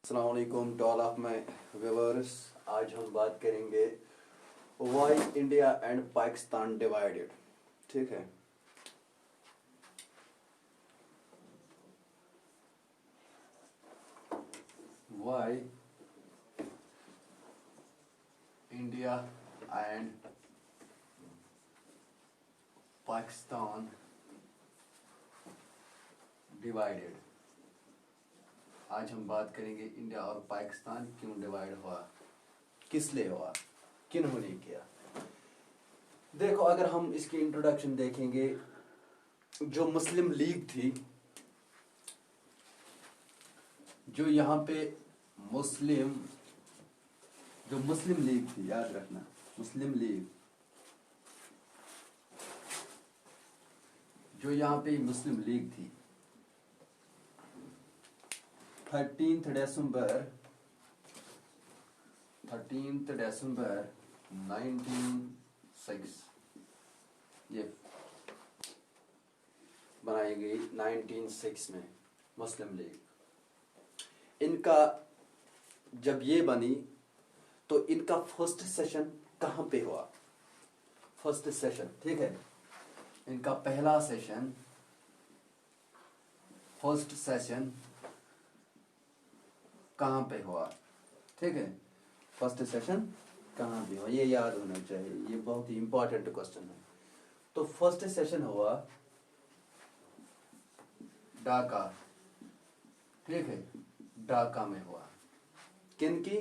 अस्सलाम वालेकुम to all of my viewers. आज हम बात करेंगे why India and Pakistan divided. ठीक है, why India and Pakistan divided. आज हम बात करेंगे इंडिया और पाकिस्तान क्यों डिवाइड हुआ, किस लिए हुआ, किन्होंने किया। देखो, अगर हम इसकी इंट्रोडक्शन देखेंगे, जो मुस्लिम लीग थी, जो यहाँ पे जो मुस्लिम लीग थी, याद रखना, मुस्लिम लीग, जो यहाँ पे मुस्लिम लीग थी, 13 दिसंबर 1906 ये बनाई गई 1906 में मुस्लिम लीग। इनका जब ये बनी तो इनका फर्स्ट सेशन कहाँ पे हुआ? फर्स्ट सेशन, ठीक है, इनका पहला सेशन, फर्स्ट सेशन कहाँ पे हुआ? ठीक है, फर्स्ट सेशन कहाँ पे हुआ, ये याद होना चाहिए, ये बहुत ही इंपॉर्टेंट क्वेश्चन है। तो फर्स्ट सेशन हुआ ढाका, ठीक है, ढाका में हुआ। किनकी?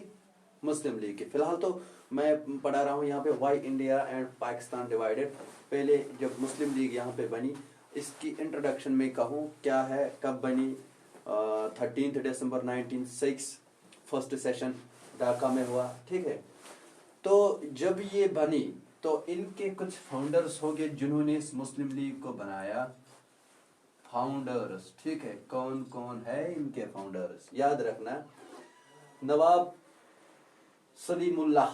मुस्लिम लीग के। फिलहाल तो मैं पढ़ा रहा हूँ यहाँ पे Y India and Pakistan divided. पहले जब मुस्लिम लीग यहाँ पे बनी, इसकी इंट्रोडक्शन में कहूँ क्या है, कब बनी, 13 दिसंबर 1906 फर्स्ट सेशन ढाका में हुआ। ठीक है, तो जब ये बनी तो इनके कुछ फाउंडर्स होंगे जिन्होंने इस मुस्लिम लीग को बनाया। फाउंडर्स, ठीक है, कौन कौन है इनके फाउंडर्स, याद रखना। नवाब सलीमुल्लाह,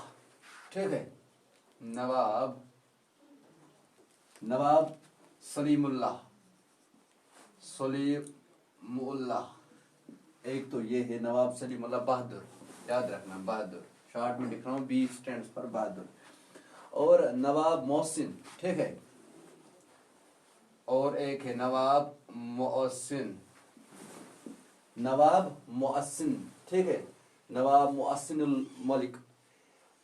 ठीक है, नवाब सलीमुल्लाह, एक तो ये है नवाब सलीमुल्लाह बहादुर, याद रखना, बहादुर, शॉर्ट में लिख रहा हूँ, बी स्टैंड्स फॉर बहादुर। और नवाब मोहसिन, ठीक है, और एक है नवाब मोहसिन, ठीक है, नवाब मोहसिनुल मलिक।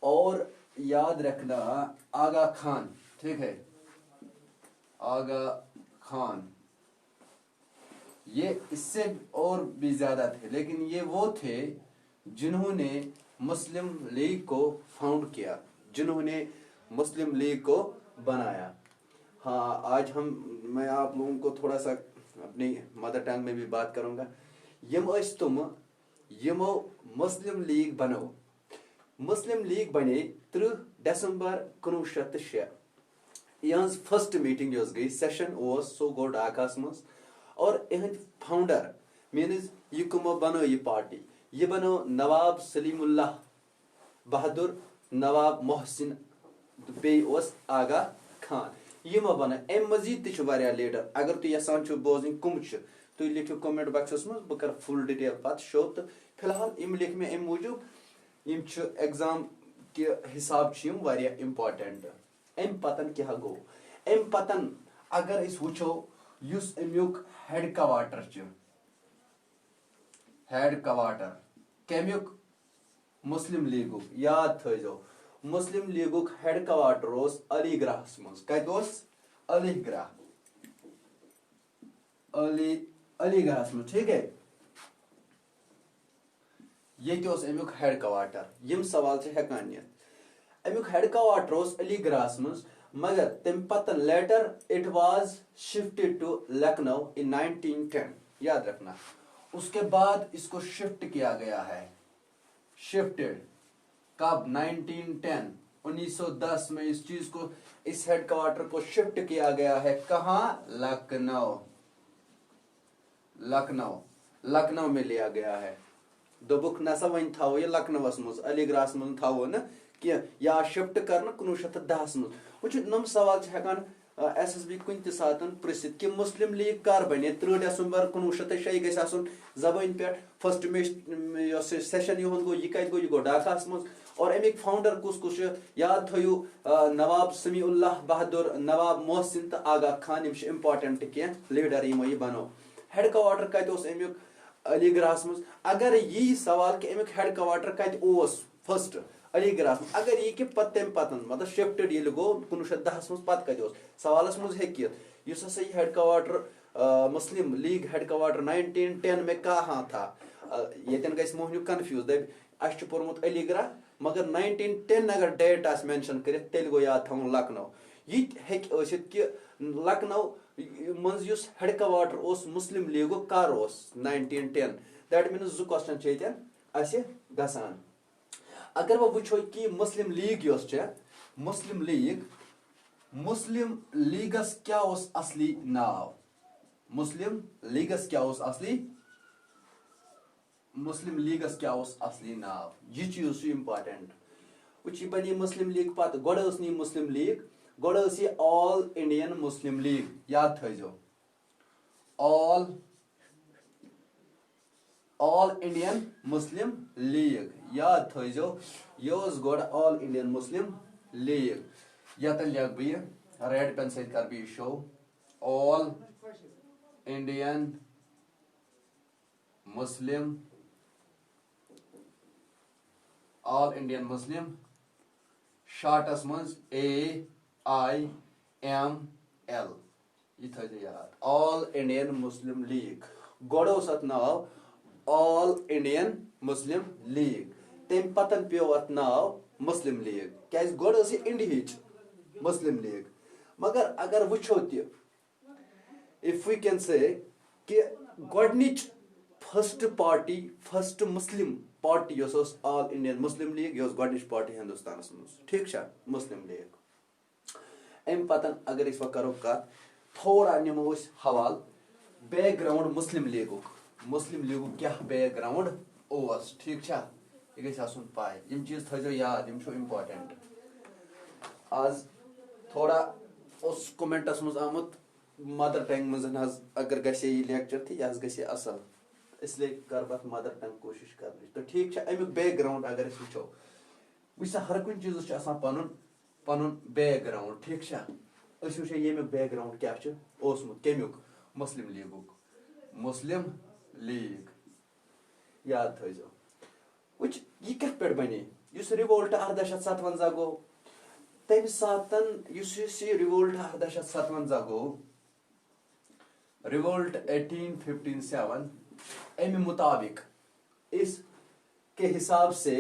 और याद रखना आगा खान, ठीक है, आगा खान। ये इससे और भी ज्यादा थे, लेकिन ये वो थे जिन्होंने मुस्लिम लीग को फाउंड किया, जिन्होंने मुस्लिम लीग को बनाया। हाँ, आज मैं आप लोगों को थोड़ा सा अपनी मदर टंग में भी बात करूंगा। यमो मुस्लिम लीग बनो। मुस्लिम लीग बने 3 दिसंबर 1906। यह फर्स्ट मीटिंग गई, सेशन सो गो ढाकास मज। और इहद फाउंडर मीन्स ये कमो बनो ये पार्टी, ये बनो नवाब सलीमुल्लाह बहादुर, नवाब मोहसिन, बे आगा खान। यमो बनो अम मजीद तह लीडर। अगर तुम यसान बोजन कम तुम लिखो कमेंट बॉक्सस मज, बह कर फुल डिटेल पत शो। तो फिलहाल इम लिख मे अम मूजूब, इम एग्जाम के हिसाब इम्पॉर्टेंट। अम पतन क्या गो, अम पतन अगर इस वुचो युस अमुक हेड क्वार्टर कमुक, मुस्लिम लीगुक, याद थो, मुस्लिम लीगुक हेड क्वार्टर अलीगढ़ मज। कत अलीगढ़ मज, ठीक है, ये अमुक हेड क्वार्टर। यम सवाल हेकान नित। अमुक हेड क्वार्टर अलीगढ़ मज, मगर तम पतन later it was shifted to Lucknow इन 1910। याद रखना, उसके बाद इसको शिफ्ट किया गया है। शिफ्टेड कब? 1910, 1910 में इस चीज को, इस हेड क्वार्टर को शिफ्ट किया गया है। कहाँ? लखनऊ में लिया गया है। दोबुक नसा वन थो ये लखनऊस मज, अलीगढ़ मज थो न कि या शिफ्ट कर 1910 मज। वो नम सवाल हेकान SSB कुन त सातन प्रसिद्ध कि मुस्लिम लीग कर बने 3 दिसंबर 1906 गस आसन जबान पे फर्स्ट सेशन यहद गो यह कत गो यह गो ढाकास मज और अमिक फाउंडर कुस कुस याद थो नवाब समीउल्लाह बहादुर नवाब मोहसिन तो आगा खान इंपॉर्टेंट कह लीडर यमो यह बनो हेड क्वार्टर कत अमुक अलीगढ़ मज अगर यही सवाल कि अमुक हेड क्वार्टर कत फर्स्ट अलीगढ़ अगर यह कि तम पतन मतलब शिफ्टेड ये गो 1910 मज पत कत सवालस मज हेस हसा यह हेड क्वार्टर मुस्लिम लीग हेड क्वार्टर 1910 में कहाँ था ये गस मोहन कन्फ्यूज दप अस पोर्मुत अलीगढ़ मगर 1910 अगर डेट आ मेंशन कर तेल गो याद थवन लखनऊ यह कि लखनऊ मज हेड क्वार्टर मुस्लिम लीग कर 1910 दैट मीन्स 2 क्वेश्चन गसान अगर वो वो कि मुस्लिम लीग मुस्लिम लीगस क्या असली नाव मुस्लिम लीगस क्या असली नाव यह चीज इंपॉर्टेंट वो बनी मुस्लिम लीग पत गोड़ मुस्लिम लीग गोड़ ऑल इंडियन मुस्लिम लीग याद थो ऑल इंडियन मुस्लिम लीग याद थो यह गोड़ ऑल इंडियन मुस्लिम लीग यतन लिख बह रेड पेन सत कर बह शो ऑल इंडियन मुस्लिम शार्टस मज AIML यह थो याद ऑल इंडियन मुस्लिम लीग गोड़ अत नाव ऑल इंडियन मुस्लिम लीग तम पतन पे अत नाव मुस्लिम लीग क्या गोड़ इंडिहिच मुस्लिम लीग मगर अगर वुचो इफ वी कैन से कि गोडनिच first party first Muslim party all Indian Muslim League यह गोडनिच पार्टी हिंदुस्तान मज ठीक मुस्लिम लीग अम पतन अगर इस करो कत थोड़ा निमो हवाल बैकग्राउंड मुस्लिम लीगुक क्या बैकग्राउंड ठीक यह गई पाए यम चीज थो याद यम इम्पॉर्टेंट आज थोड़ा उस कमेंटस मज आमुत मदर टंग मज अगर गसे यह लेक्चर तो यह गसे असल इसलिए कर बत मदर टंग कोशिश कर तो ठीक अमुक बैकग्राउंड अगर वो वो हर कुछ चीज पन पन बैकग्राउंड ठीक वो यमुक बैकग्राउंड क्या कमुक मुस्लिम लीग याद थो वुच यह कत पे बने रिवोल्ट 1857 गो तम सातन रिवोल्ट 1857 गो रिवोल्ट 1857 अमि मुताबिक इसके हिसाब से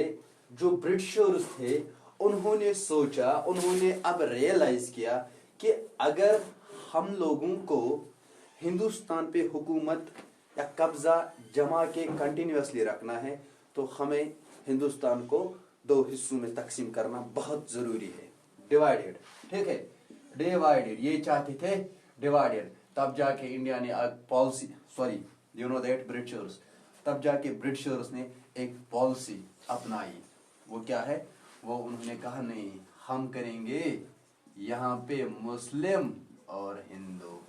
जो ब्रिटिशर्स थे उन्होंने सोचा उन्होंने अब रियलाइज किया कि अगर हम लोगों को हिंदुस्तान पे हुकूमत या कब्जा जमा के कंटिन्यूसली रखना है तो हमें हिंदुस्तान को 2 हिस्सों में तकसीम करना बहुत जरूरी है डिवाइडेड ठीक है डिवाइडेड ये चाहते थे डिवाइडेड तब जाके इंडिया ने policy sorry you know that Britishers तब जाके ब्रिटिशर्स ने एक पॉलिसी अपनाई वो क्या है वो उन्होंने कहा नहीं हम करेंगे यहाँ पे मुस्लिम और हिंदू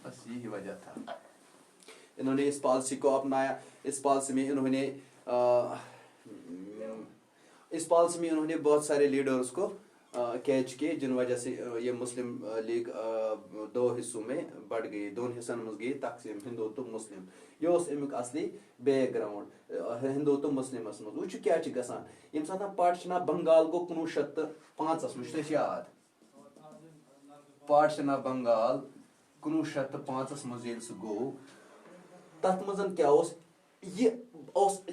बस यही वजह था इन्होंने इस पॉलिसी को अपनाया इस पॉलिसी में इन्होंने बहुत सारे लीडर्स को कैच किए जिन वजह से ये मुस्लिम लीग 2 हिस्सों में बढ़ गई 2 हिस्सन में गई तकसीम हिंदू तो मुस्लिम यह अमुक असली बैकग्राउंड हिंदू तो मुस्लिम वो क्या गसान यम सात पार्टीशन ऑफ बंगाल गो 1905 में याद पार्टीशन ऑफ बंगाल 1905 में गो तथ मज क्या यह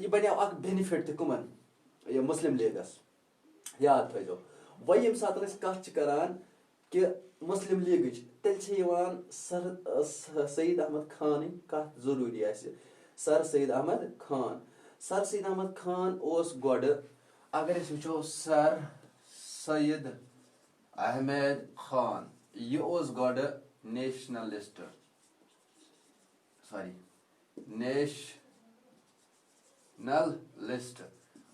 बनो बेनिफिट तुमन मुस्लिम लीगस याद थो वह यम सात कत करान कि मुस्लिम लीग तेल सर सईद अहमद खान कत जरूरी सर सईद अहमद खान गोड़ अगर वो सर सईद अहमद खान यह गोड़ नेशनलिस्ट सॉरी नेशनलिस्ट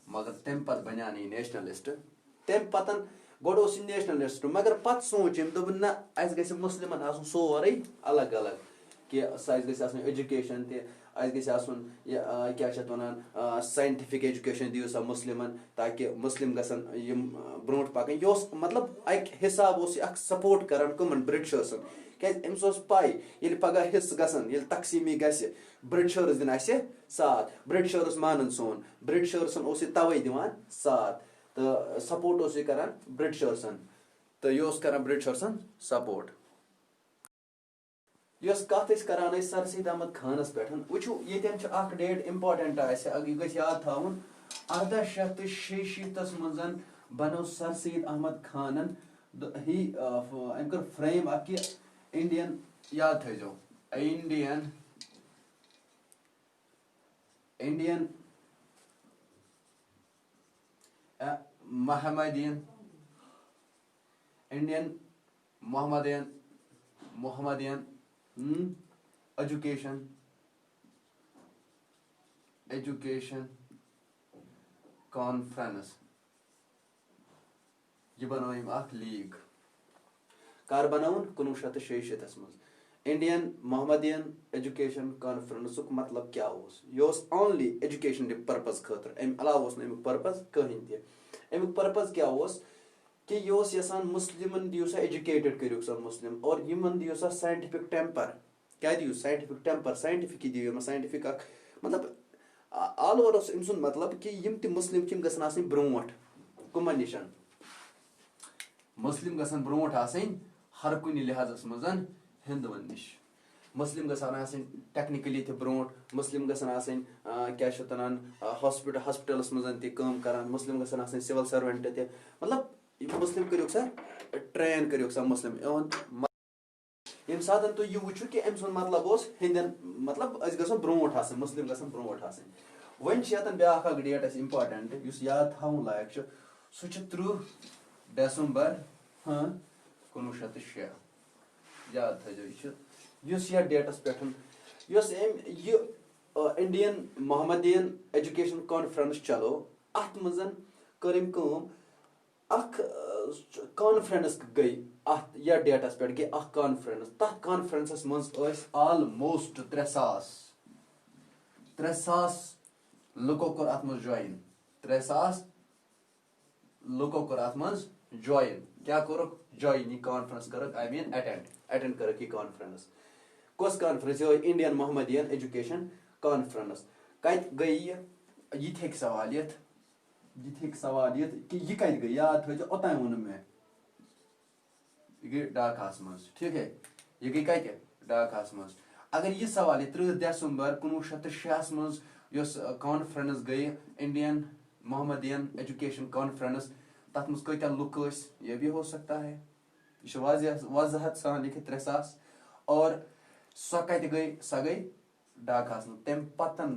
मगर तम पत बना नेशनलिस्ट तम पतन गोड ओस नेशनलिस्ट मगर पत सोच दोपन ना अस गस मुस्लिमन आसन सोरे अलग अलग कि अस गस आसन एजुकेशन ते अस गस आसन क्या छ वनान साइंटिफिक एजुकेशन दियो सा मुस्लिमन ताकि मुस्लिम गसन यम ब्रोट पकन योस मतलब अक हिसाब ओस अक सपोर्ट करन कमन ब्रिटिशर्सन क्या अम्स ओस पाई ये पगह हिस्स गसन ये तकसीमी गस ब्रिटिशर्स दिन असे साथ ब्रिटिशर्स मानन सोन ब्रिटिशर्सन ओस तवे दिवान साथ तो सपोर्ट ओस करान ब्रिटिशर्सन तो ये ओस करान ब्रिटिशर्सन सपोर्ट यस कत करान सर सईद अहमद खानस पे वो ये डेट इम्पार्टेंट यह याद थवन 1886 मज बनो सर सईद अहमद खानन ही अम कर फ्रेम कि इंडियन याद थो Indian Indian Mohammedan Indian Mohammedan education conference यह बनोयम अख लीग कर बनवन 1966 मज इंडियन मोहम्मदियन एजुकेशन कॉन्फ्रेंस मतलब क्या यह ओनली एजुकेशन पर्पज खतर अम अलाव अमुक पर्पज कहीं अमुक पर्पज क्या कि यह यसान मुस्लिमन दियो सा एजुकेटेड करियो सा मुस्लिम और यमन दियो सा साइंटिफिक टेम्पर क्या दियो साइंटिफिक टेम्पर साइंटिफिक दियो साइंटिफिक मतलब ऑल ओवर अम सुन मतलब कि यम ति मुस्लिम यम गसन आसन ब्रोट कमन निशन मुस्लिम गसन ब्रोट आसन हर कुन लिहाजस मजन हिंदुवन निश मुस्लिम गसन आसन टेक्निकली थे ब्रोट मुस्लिम गसन आसन क्या तनान हॉस्पिटल्स मजन ति काम करान मुस्लिम गसन आसन सिविल सर्वेंट थे मतलब मुस्लिम करियो सा ट्रेन करियो सा मुस्लिम यम सात तो यह वुचु कि अम सुन मतलब हिंदन मतलब अस गसो ब्रोट आसन मुस्लिम गसन ब्रोट आसन वन यतन ब्याख अक डेट अस इम्पार्टेंट युस याद थवन लायक सह 30 दिसंबर 1906 याद थो युस यह डेटस पे use Indian Mohammedan education conference चलो अत मजन करम अख कॉन्फ्रेंस गई अत या डेटस पे गई अख कॉन्फ्रेंस तथ कॉन्फ्रेंसस मज ऑलमोस्ट 3,000 लुको कर अत मज ज्वाइन 3,000 लुको कर अत मज ज्वाइन क्या कर ज्वाइन यह कॉन्फ्रेंस कर आई मीन अटेंड कर कॉन्फ्रेंस कस conference Indian Mohammedan education conference कत गई ये सवाल ये कि यह कत गई याद थो ओतान वो मे यह गई ढाकास मज ठीक है यह गई कत ढाकास मज अगर यह सवाल 30 दिसंबर 1906 मज कॉन्फ्रेंस गई इंडियन मोहम्मदियन एजुकेशन कॉन्फ्रेंस तथ मज कत लुक यह भी हो सकता है यह वजहत सान लिखित 3,000 और सो कत गई सो गई ढाकास मज तम पतन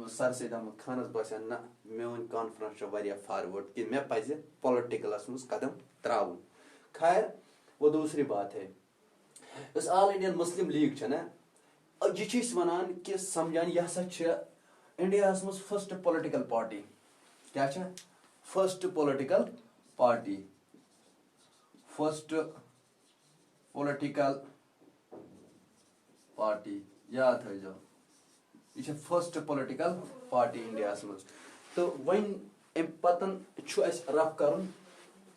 सर सईद अहमद खानस बस ना मेन कॉन्फ्रेंस वारिया फारवर्ड कि मे पज पॉलिटिकलस मज कदम त्राउन खैर वो दूसरी बात है इस ऑल इंडियन मुस्लिम लीग छ ना यह वनान कि समझान यह हसा इंडिया मज फर्स्ट पॉलिटिकल पार्टी क्या फर्स्ट पॉलिटिकल पार्टी याद थो यह फर्स्ट पॉलिटिकल पार्टी इंडिया मज तो वन अम पतन रफ कर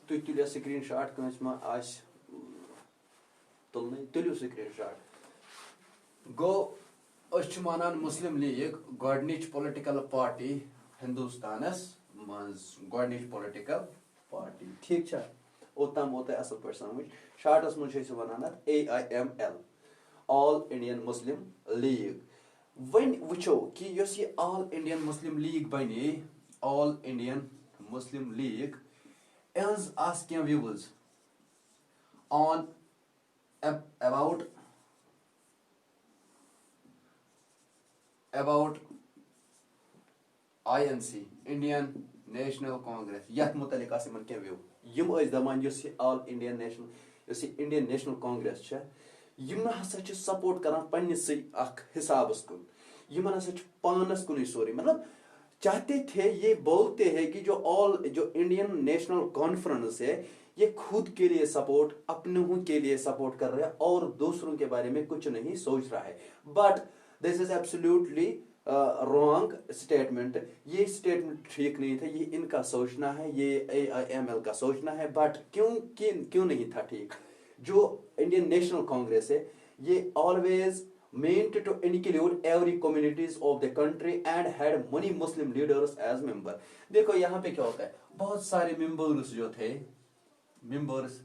तुम तुलिया स्क्रीन शॉट कंस तुलन तुलियो स्क्रीन शॉट गो मानान मुस्लिम लीग गोडनिच पॉलिटिकल पार्टी हिंदुस्तानस मज गोडनिच पॉलिटिकल पार्टी ठीक छा ओतम ओत असल पे समझ शार्टस मज वनान AIML all Indian Muslim League वन वो कि यह ऑल इंडियन मुस्लिम लीग बने ऑल इंडियन मुस्लिम लीग इहज आस क्या views on about INC Indian National Congress यथ मुतलिक क्या व्यू यम दपान all Indian National Indian National Congress यम हसा सपोर्ट करान पन्निसै हिसाबस कुन यमन हसा पानस कुन सोरे मतलब चाहते थे ये बोलते हैं कि जो इंडियन नेशनल कॉन्फ्रेंस है ये खुद के लिए सपोर्ट, अपनों के लिए सपोर्ट कर रहा है और दूसरों के बारे में कुछ नहीं सोच रहा है। But this is absolutely wrong statement. ये स्टेटमेंट ठीक नहीं था, ये इनका सोचना है, ये AIML का सोचना है। बट क्यों नहीं था ठीक? जो इंडियन नेशनल कांग्रेस है, ये always meant to include every communities of the country and had many Muslim leaders as member। देखो यहाँ पे क्या होता है, बहुत सारे मेंबर्स जो थे, मेंबर्स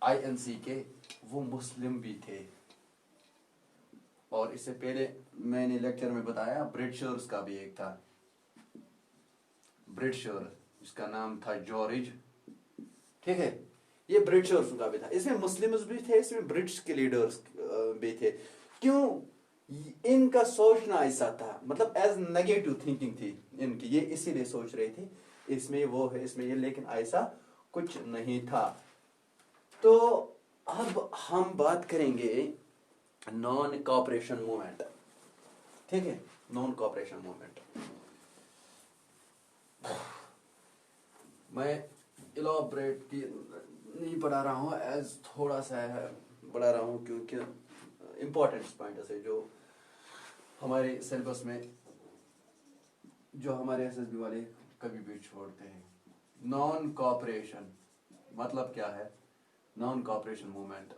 INC के, वो मुस्लिम भी थे। और इससे पहले मैंने लेक्चर में बताया ब्रिटिशर्स का भी एक था, ब्रिटिशर, जिसका नाम था जॉर्ज, ठीक है, ये ब्रिटिशर्स का भी था। इसमें मुस्लिम्स भी थे, इसमें ब्रिटिश के लीडर्स भी थे। क्यों? इनका सोचना ऐसा था, मतलब एज नेगेटिव थिंकिंग थी इनकी, ये इसीलिए सोच रहे थे इसमें वो है, इसमें ये, लेकिन ऐसा कुछ नहीं था। तो अब हम बात करेंगे नॉन कॉपरेशन मूवमेंट, ठीक है, नॉन कॉपरेशन मूवमेंट। मैं इलॉबरेट की नहीं पढ़ा रहा हूँ, एज थोड़ा सा पढ़ा रहा हूँ, क्योंकि इम्पोर्टेंट पॉइंट है जो हमारे सिलेबस में, जो हमारे SSB वाले कभी भी छोड़ते हैं। नॉन कॉपरेशन मतलब क्या है? नॉन कॉपरेशन मूवमेंट,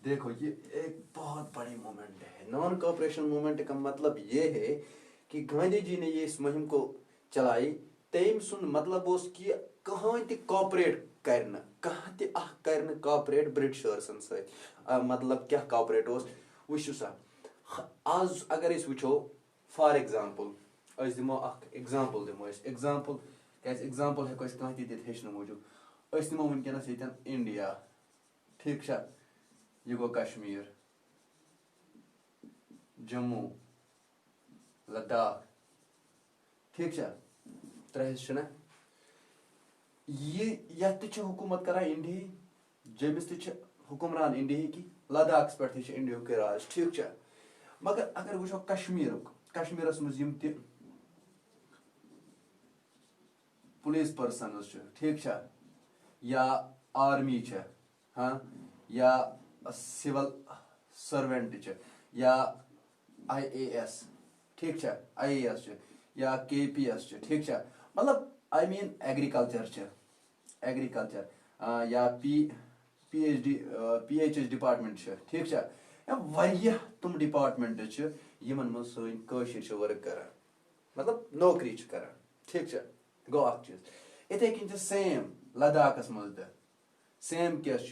देखो ये एक बहुत बड़ी मूवमेंट है। नॉन कॉपरेशन मूवमेंट का मतलब ये है कि गांधी जी ने ये इस मुहिम को चलाई, तेम सुन मतलब उसकी कहाँ ते कॉपरेट करना, कहाँ ते करना कॉपरेट ब्रिटिशर्सन से, मतलब क्या कॉपरेट उस वुचु सा। आज अगर इस वुचो, फॉर एग्जांपल अस दिमो अख एग्जांपल दिमो अस, एग्जांपल कैसे एग्जांपल हेको अस कहाँ ते दित हेचन मूजूब। अस दिमो वनकनस यतन इंडिया, ठीक छा, ये गो कश्मीर, जम्मू, लद्दाख, ठीक छा, त्रेस छना ये यत छ हुकूमत करा इंडिया, जमिस त हुक्मरान इंडिया की, लद्दाख पे इंडिया के राज, ठीक छा। मगर अगर वो कश्मीरस मज यम त पुलिस पर्सन, ठीक छा, या आर्मी छ, हाँ, या सिविल सर्वेंट छ, या IAS, ठीक छा, IAS छ, या KPS छ, ठीक छा, मतलब आई मीन एग्रीकल्चर, या PHS डिपार्टमेंट, ठीक छा, या वारिया तुम डिपार्टमेंट छ यमन मन सैन कशिर वर्क करान, मतलब नौकरी करान, ठीक छा। गो अख चीज इथे कन सेम लद्दाखस मज सेम केस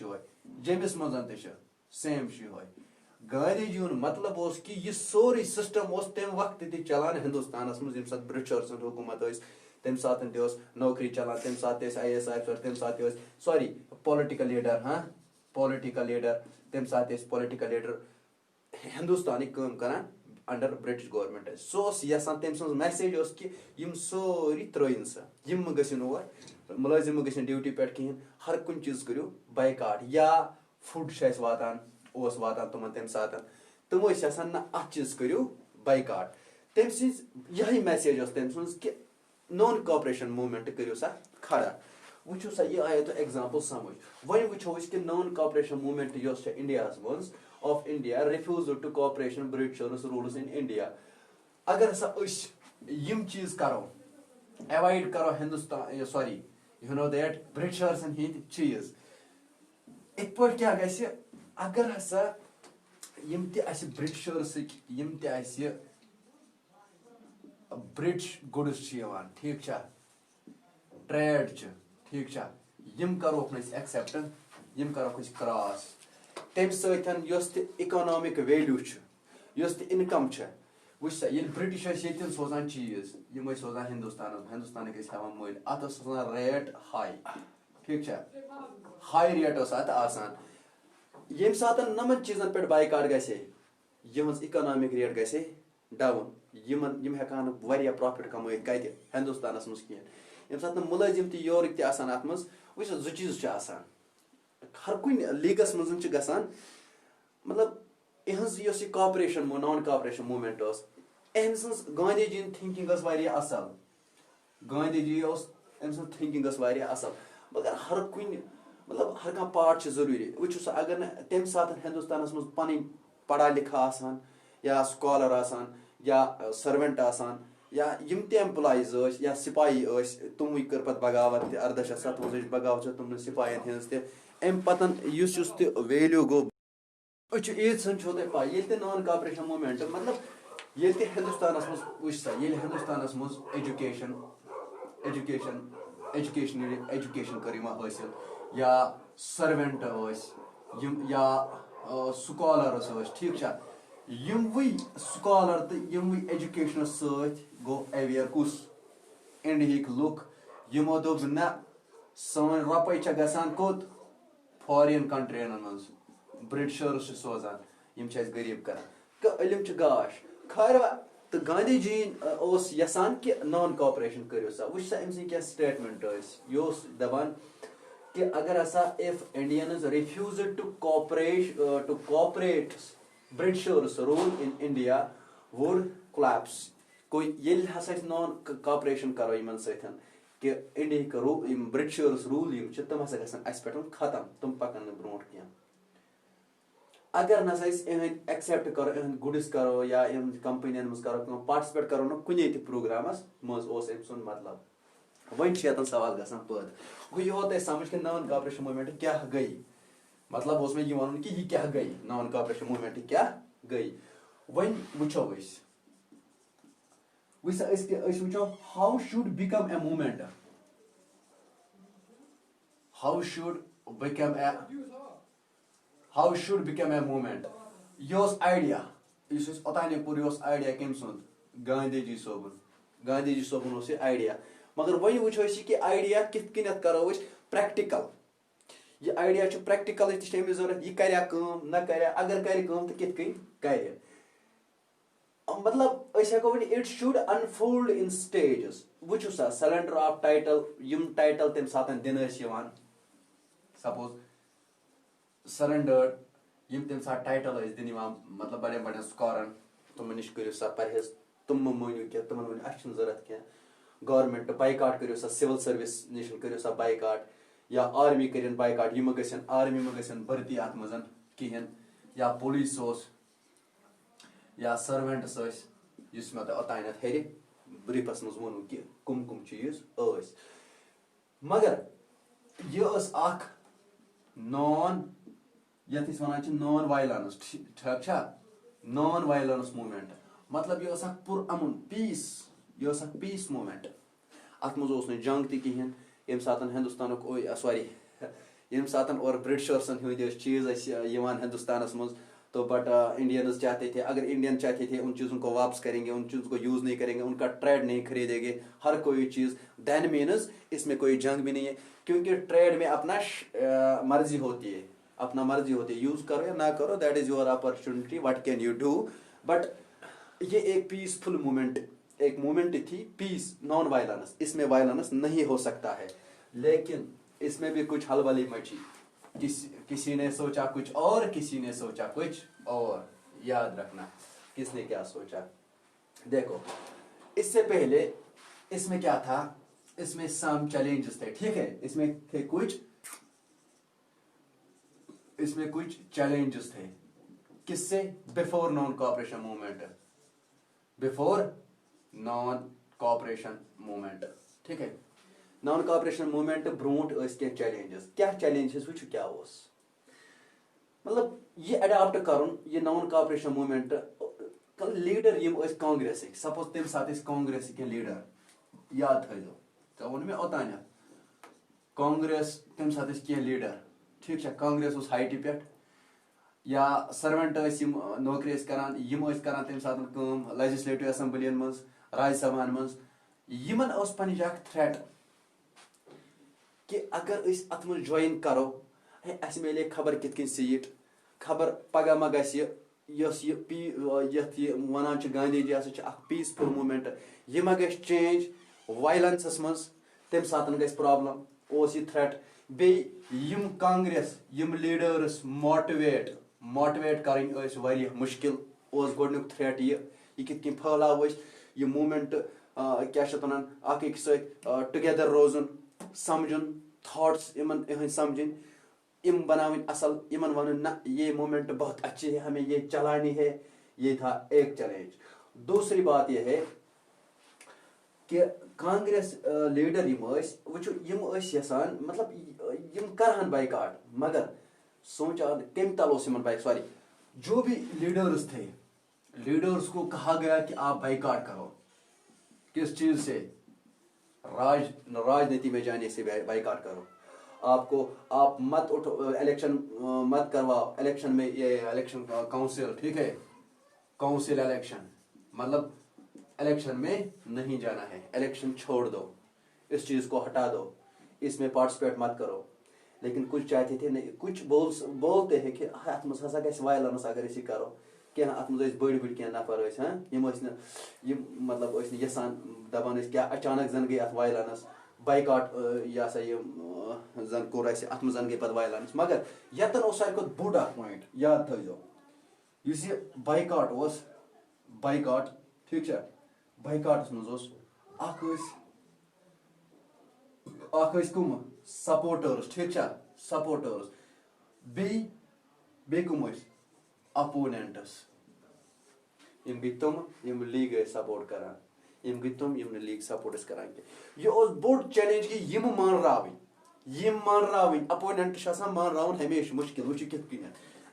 जमिस मज सेम गांधी जी मतलब कि यह सोरे सिस्टम तम वक्त चलान हिंदुस्तानस मज यम सात ब्रिटिशर्स हुकूमत तम सात नौकरी चलान, तम सात IAS ऑफिसर, तम सात सॉरी पॉलिटिकल लीडर, हाँ, पॉलिटिकल लीडर, तम सात पॉलिटिकल लीडर हिंदुस्तान काम करान अंडर ब्रिटिश गवर्नमेंट। सो यसान तम सज मैसेज कि यम सोरी त्रन सा, यम गन और मुलाजिम गन ड्यूटी पे कहें, हर कुछ चीज करो बाइकाट, या फूड वातान तुम तम सात तम ना अत चीज करो बाइकाट। तम सही मैसेज तम सज कि नॉन कॉपरेशन मूवमेंट करो सा खड़ा। वो सा यह आया तो एग्जाम्पल समझ। वन वो कि नॉन कॉपरेशन मूवमेंट इंडिया मज of India refuse to cooperation Britishers rules in India. अगर हसा यम चीज करो, अवॉइड करो Hindustan, sorry you know that Britishers हंद चीज, इत पे क्या गि, अगर हसा यम ब्रिटिशर्स यम ब्रिटिश गुड्स ठीक छा, ट्रेड ठीक छा, यम करोक एक्सेप्ट, यम करोक क्रॉस, तम सत इकोनॉमिक वैल्यू इनकम वो ब्रिटिश ये सोजान चीज यम सोजान हिंदुस्तान हेवान मुल अत सोजान रेट हाई, ठीक छा, हाई रेट अत ये सात नमन चीजन पे बाइकाट गह इकोनॉमिक रेट गए डाउन, यम हेकान वारिया प्रॉफिट कमाई कत हिंदुस्तान मज कहें, ये सात मुलाजिम तौर अत मज वो जो चीज हर कुन लीगस मज गसान, मतलब यह cooperation non cooperation movement Gandhi ji thinking वारिया असल, गांधी जी थिंकिंग वारिया असल। मगर हर कुन मतलब हर कह पार्ट जरूरी वो अगर न तम सात हिंदुस्तान मज पन पढ़ा लिखा आसान या स्कॉलर आसान या सर्वेंट आसान या यम ते एम्प्लॉइज या सिपाही तुम कर पत बगावत 1857 बगावत तुम सिपाही हज तम पतन वैल्यू गो ईद सन छो तुम पाई ये नॉन कॉपरेशन मूवमेंट मतलब ये हिंदुस्तान मज वो सा ये हिंदुस्तान मज एजुकेशन कर हासिल या सर्वेंट या स्कॉलर ठीक यमवे स्कॉलर तो यमवे एजुकेशन सत गो अवेयर कुस इंडिया लुक यमो दोप ना सन रुपये गसान कोत फॉरेन कंट्रियन मज ब्रिटिशर्स सोजान यम गरीब कर इलम गाश खैर तो गांधी जी यसान कि नॉन कॉपरेशन करो सा वो सा अमस क्या स्टेटमेंट यह दपान कि अगर हसा if Indians refuse to cooperate Britishers rule in India would collapse कोई ये हसा नॉन कॉपरेशन करो इन सतन कि इंडिया का ब्रिटिशर्स रूल तम हसा गसन पे खत्म तुम पकन ब्रो क्या अगर ना एक्सेप्ट करो गुड्स करो या कंपनियन मज करो पार्टिसिपेट करो ना कुछ प्रोग्रामस मज मतलब वन सवाल गसान पद गो यह तुम समझ कि नॉन कॉपरेशन मूवमेंट क्या गई मतलब उस में वन कि यह क्या गई नॉन कॉपरेशन मूवमेंट क्या गई वन वो how should become a movement how should become a movement यह आइडिया ओतान पूर आइडिया कम सुंद गांधी जी सोबन यह आइडिया मगर वही वो कि आइडिया कित कन करो प्रैक्टिकल यह आइडिया प्रैक्टिकल तमिस जरूरत यह कर न कर अगर कर तो कित कर मतलब हेको it should unfold in stages वो सा सरेंडर ऑफ टाइटल यम टाइटल तम सात दिन सपोज सरेंडर यम तम सात टाइटल दिन मतलब बड़े बड़े स्कॉरन तुम नश करो सा परहेज तुम मानो क्या तुम वन अच्छी जरूरत क्या गवर्नमेंट बाइकाट करो सा सिविल सर्विस नश करो सा बाइकाट या आर्मी कर बाइकाट यम गन आर्मी में गन भर्ती अत मज कहें या पुलिस या सर्वेंट्स मे ओतान हेर ब्रीफस मज वो कि कुम चीज मगर यह नॉन यथ नॉन वायलेंस ठीक नॉन वायलेंस मूवमेंट मतलब यह पुरअमन पीस यह पीस मूवमेंट अत मज जंग तहन ये सात हिंदुस्तान सॉरी ये सात और ब्रिटिशर्सन हंद चीज हिंदुस्तान मज तो बट इंडियंस चाहते थे अगर इंडियन चाहते थे उन चीज़ों को वापस करेंगे उन चीज़ों को यूज़ नहीं करेंगे उनका ट्रेड नहीं खरीदेंगे हर कोई चीज़ देन मीन्स इसमें कोई जंग भी नहीं है क्योंकि ट्रेड में अपना मर्जी होती है यूज़ करो या ना करो that is your opportunity what can you do but ये एक पीसफुल मूवमेंट एक मूवमेंट थी पीस नॉन वायलेंस इसमें वायलेंस नहीं हो सकता है लेकिन इसमें भी कुछ हलबली मची किसी ने सोचा कुछ और किसी ने सोचा कुछ और याद रखना किसने क्या सोचा देखो इससे पहले इसमें क्या था इसमें सम चैलेंजेस थे ठीक है इसमें कुछ चैलेंजेस थे किससे बिफोर नॉन कोऑपरेशन मूवमेंट ठीक है नॉन कोऑपरेशन मूवमेंट ब्रोट क्या चैलेंजेस वो क्या मतलब ये अडाप्ट कर ये नॉन कोऑपरेशन मूवमेंट लीडर यम कांग्रेस सपोज तम सात कांग्रेस लीडर याद थो वो मे ओतान कांग्रेस तम सात लीडर ठीक कांग्रेस हाइट पे या सर्वेंट नौकरी करान तम सात लेजिस्लेटिव असेंबलियन मज राज्यसभा मज यमन पन थ्रेट कि अगर अत मज ज्वाइन करो अस मिले खबर कित सीट खबर पगह मा वन गांधी जी हसा पीसफुल मूवमेंट यह मा ग चेंज वायलेंसस मज तम सात ग प्रॉब्लम यह थ्रेट बे यम कांग्रेस यम लीडर्स मोटिवेट कर मुश्किल गोडनुक थ्रेट यह कित फैलाव यह मूवमेंट क्या one together Rojan समझुन thoughts in समझिन, इम बनावन असल, इमन वन ना ये मूवमेंट बहुत अच्छी है, हमें ये चलानी है। ये था एक चैलेंज। दूसरी बात यह है कि कांग्रेस लीडर वो यसान मतलब यम करहन बाइकाट, मगर सोचा कम तल सॉरी जो भी लीडर्स थे, लीडर्स को कहा गया कि आप बाइकाट करो। किस चीज से? राजनीति में जाने से बाइकाट करो। आप मत उठो, इलेक्शन मत करवाओ, इलेक्शन में ये इलेक्शन काउंसिल, ठीक है, काउंसिल इलेक्शन मतलब इलेक्शन में नहीं जाना है, इलेक्शन छोड़ दो, इस चीज को हटा दो, इसमें पार्टिसिपेट मत करो। लेकिन कुछ चाहते थे नहीं, कुछ बोलते हैं कि अत मज हसा गैस वायलेंस अगर इसी करो क्या अत मज बड़ी बड़ी क्या नफर मतलब यसान दपान क्या अचानक जन गई अत वायलेंस, बाइकाट यह सा ये जन कोर अत मज गई पे वायलेंस। मगर यतन सारे बोड़ पॉइंट याद थो, इस बाइकाट बाइकाट, ठीक है, बाइकाटस मज कम सपोर्टर्स, ठीक है, सपोर्टर्स बे कम अपोनेंट्स, यम गई तुम यम लीग सपोर्ट करान, यम गई तुम यम लीग सपोर्ट करान। यह बोड़ चैलेंज कि यम मानरावन अपोनेंट मानरावन हमेशा मुश्किल। वो कित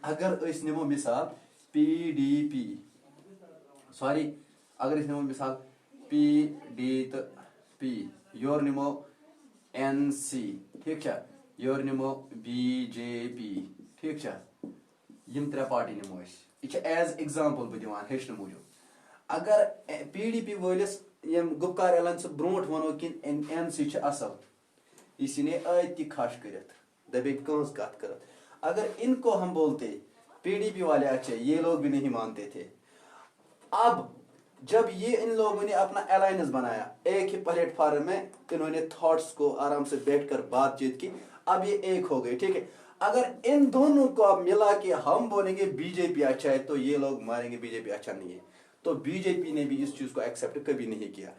अगर निमो मिसाल PDP, सॉरी अगर निमो मिसाल PD तो P, योर निमो NC, ठीक है, योर निमो BJP, ठीक है, यम त्रे पार्टी निमो यह एज एग्जाम्पल बह दिवान हेचन मूजूब। अगर PDP वलिस यम गुपकार एलायंस ब्रोट वनो कि NC असल, इसने अति खश कर दबे कंस कत कर। अगर इनको हम बोलते PDP वाले अच्छे, ये लोग भी नहीं मानते थे। अब जब ये इन लोगों ने अपना अलायंस बनाया, एक ही प्लेटफॉर्म में इन्होंने थॉट्स को आराम से बैठकर बातचीत की, अब ये एक हो गए, ठीक है। अगर इन दोनों को अब मिला कि हम बोलेंगे BJP अच्छा है, तो ये लोग मारेंगे BJP अच्छा नहीं है, तो BJP ने भी इस चीज को एक्सेप्ट कभी नहीं किया।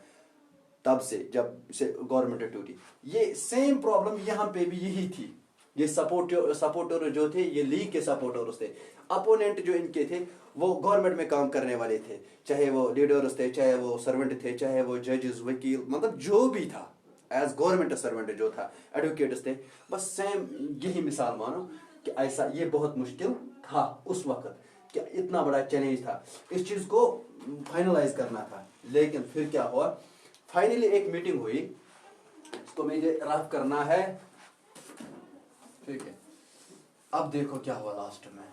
तब से जब से गवर्नमेंट टूटी, ये सेम प्रॉब्लम यहाँ पे भी यही थी। ये सपोर्टर जो थे, ये लीग के सपोर्टर्स थे। अपोनेंट जो इनके थे वो गवर्नमेंट में काम करने वाले थे, चाहे वो लीडर्स थे, चाहे वो सर्वेंट थे, चाहे वो जजेस, वकील, मतलब जो भी था एज गवर्नमेंट सर्वेंट जो था, एडवोकेट्स थे। बस सेम यही मिसाल मानो कि ऐसा ये बहुत मुश्किल था उस वक्त, कि इतना बड़ा चैलेंज था, इस चीज को फाइनलाइज करना था। लेकिन फिर क्या हुआ, फाइनली एक मीटिंग हुई, इसको मुझे रफ करना है, ठीक है। अब देखो क्या हुआ लास्ट में,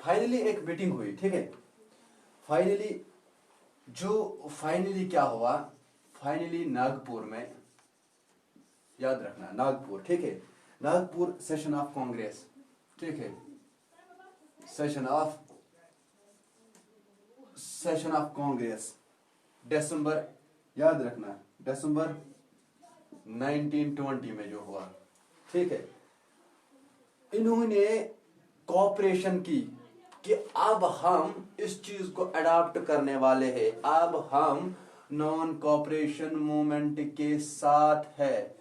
फाइनली एक मीटिंग हुई, ठीक है। फाइनली क्या हुआ, फाइनली नागपुर में, याद रखना नागपुर, ठीक है, नागपुर सेशन ऑफ कांग्रेस, ठीक है, सेशन ऑफ कांग्रेस दिसंबर, याद रखना दिसंबर 1920 में जो हुआ, ठीक है। इन्होंने कॉपरेशन की कि अब हम इस चीज को अडॉप्ट करने वाले हैं, अब हम नॉन कॉपरेशन मूवमेंट के साथ है,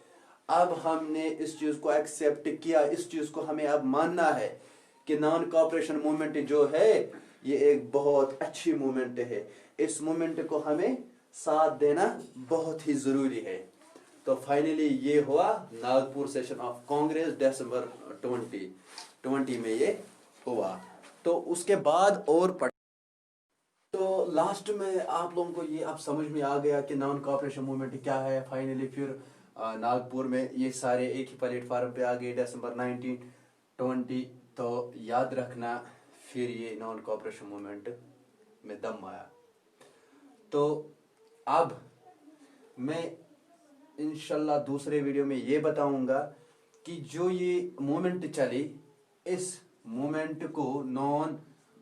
अब हमने इस चीज को एक्सेप्ट किया, इस चीज को हमें अब मानना है कि नॉन कॉपरेशन मूवमेंट जो है ये एक बहुत अच्छी मूवमेंट है, इस मूवमेंट को हमें साथ देना बहुत ही जरूरी है। तो फाइनली ये हुआ नागपुर सेशन ऑफ कांग्रेस दिसंबर 2020 में ये हुआ। तो उसके बाद और तो लास्ट में आप लोगों को ये अब समझ में आ गया कि नॉन कॉपरेशन मूवमेंट क्या है। फाइनली फिर नागपुर में ये सारे एक ही प्लेटफार्म पे आ गए दिसंबर 1920। तो याद रखना फिर ये नॉन कॉपरेशन मूवमेंट में दम आया। तो अब मैं इंशाल्लाह दूसरे वीडियो में ये बताऊंगा कि जो ये मूवमेंट चली, इस मूवमेंट को, नॉन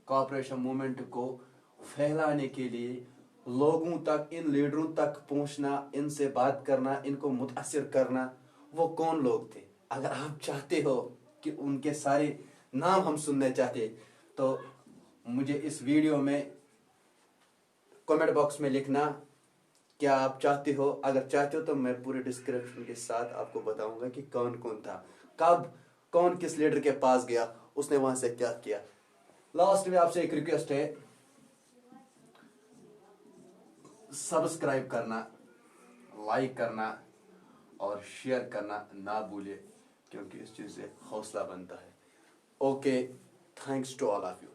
कॉपरेशन मूवमेंट को फैलाने के लिए लोगों तक, इन लीडरों तक पहुंचना, इनसे बात करना, इनको मुतासिर करना, वो कौन लोग थे। अगर आप चाहते हो कि उनके सारे नाम हम सुनने चाहते, तो मुझे इस वीडियो में कमेंट बॉक्स में लिखना क्या आप चाहते हो? अगर चाहते हो तो मैं पूरे डिस्क्रिप्शन के साथ आपको बताऊंगा कि कौन कौन था, कब, कौन किस लीडर के पास गया, उसने वहां से क्या किया। लास्ट में आपसे एक रिक्वेस्ट है, सब्सक्राइब करना, लाइक करना और शेयर करना ना भूलिए, क्योंकि इस चीज से हौसला बनता है। Okay, thanks to all of you.